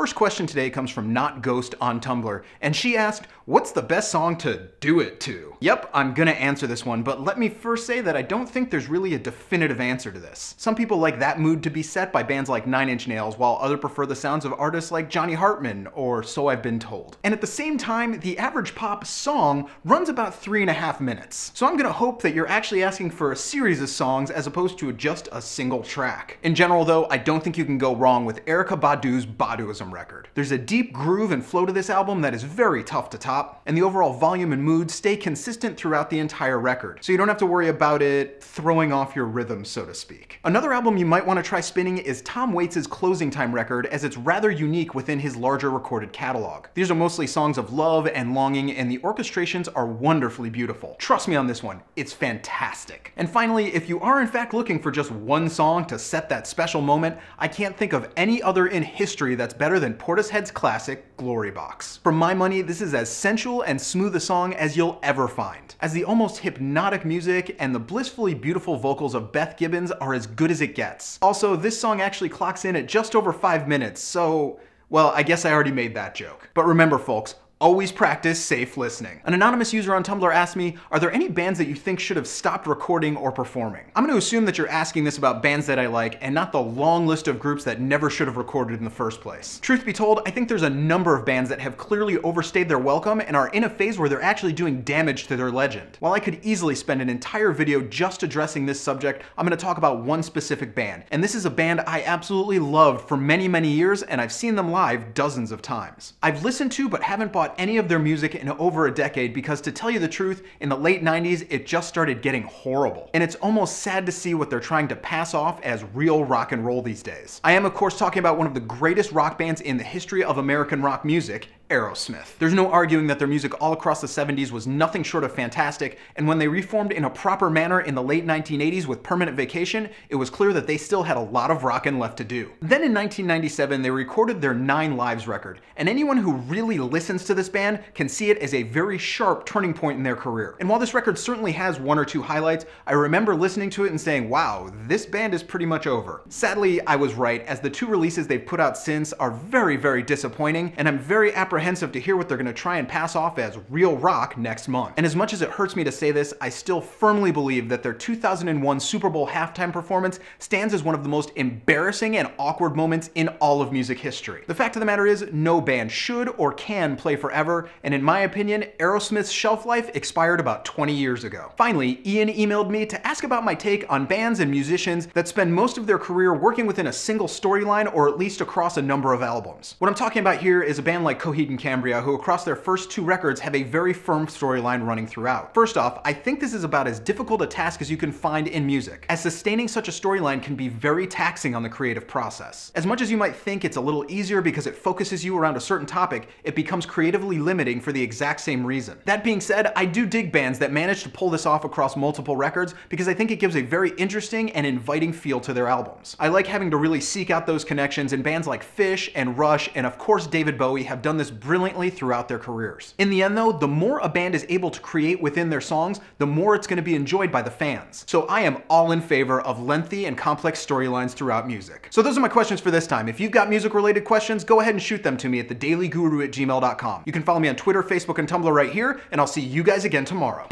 first question today comes from Not Ghost on Tumblr, and she asked, what's the best song to do it to? Yep, I'm gonna answer this one, but let me first say that I don't think there's really a definitive answer to this. Some people like that mood to be set by bands like Nine Inch Nails, while others prefer the sounds of artists like Johnny Hartman, or so I've been told. And at the same time, the average pop song runs about 3.5 minutes. So I'm gonna hope that you're actually asking for a series of songs as opposed to just a single track. In general though, I don't think you can go wrong with Erykah Badu's Baduizm record. There's a deep groove and flow to this album that is very tough to top, and the overall volume and mood stay consistent throughout the entire record, so you don't have to worry about it throwing off your rhythm, so to speak. Another album you might want to try spinning is Tom Waits' Closing Time record, as it's rather unique within his larger recorded catalog. These are mostly songs of love and longing, and the orchestrations are wonderfully beautiful. Trust me on this one, it's fantastic. And finally, if you are in fact looking for just one song to set that special moment, I can't think of any other in history that's better than Portishead's classic, Glory Box. For my money, this is as sensual and smooth a song as you'll ever find, as the almost hypnotic music and the blissfully beautiful vocals of Beth Gibbons are as good as it gets. Also, this song actually clocks in at just over 5 minutes, so, well, I guess I already made that joke. But remember folks, always practice safe listening. An anonymous user on Tumblr asked me, are there any bands that you think should have stopped recording or performing? I'm going to assume that you're asking this about bands that I like and not the long list of groups that never should have recorded in the first place. Truth be told, I think there's a number of bands that have clearly overstayed their welcome and are in a phase where they're actually doing damage to their legend. While I could easily spend an entire video just addressing this subject, I'm going to talk about one specific band. And this is a band I absolutely loved for many, many years, and I've seen them live dozens of times. I've listened to but haven't bought any of their music in over a decade because, to tell you the truth, in the late 90s it just started getting horrible. And it's almost sad to see what they're trying to pass off as real rock and roll these days. I am of course talking about one of the greatest rock bands in the history of American rock music, Aerosmith. There's no arguing that their music all across the 70s was nothing short of fantastic, and when they reformed in a proper manner in the late 1980s with Permanent Vacation, it was clear that they still had a lot of rockin' left to do. Then in 1997, they recorded their 9 Lives record, and anyone who really listens to this band can see it as a very sharp turning point in their career. And while this record certainly has 1 or 2 highlights, I remember listening to it and saying, wow, this band is pretty much over. Sadly, I was right, as the 2 releases they've put out since are very, very disappointing, and I'm very apprehensive to hear what they're going to try and pass off as real rock next month. And as much as it hurts me to say this, I still firmly believe that their 2001 Super Bowl halftime performance stands as one of the most embarrassing and awkward moments in all of music history. The fact of the matter is, no band should or can play forever, and in my opinion, Aerosmith's shelf life expired about 20 years ago. Finally, Ian emailed me to ask about my take on bands and musicians that spend most of their career working within a single storyline or at least across a number of albums. What I'm talking about here is a band like Coheed and Cambria, who across their first 2 records have a very firm storyline running throughout. First off, I think this is about as difficult a task as you can find in music, as sustaining such a storyline can be very taxing on the creative process. As much as you might think it's a little easier because it focuses you around a certain topic, it becomes creatively limiting for the exact same reason. That being said, I do dig bands that manage to pull this off across multiple records because I think it gives a very interesting and inviting feel to their albums. I like having to really seek out those connections, and bands like Phish and Rush and of course David Bowie have done this brilliantly throughout their careers. In the end though, the more a band is able to create within their songs, the more it's going to be enjoyed by the fans. So I am all in favor of lengthy and complex storylines throughout music. So those are my questions for this time. If you've got music related questions, go ahead and shoot them to me at thedailyguru@gmail.com. You can follow me on Twitter, Facebook, and Tumblr right here, and I'll see you guys again tomorrow.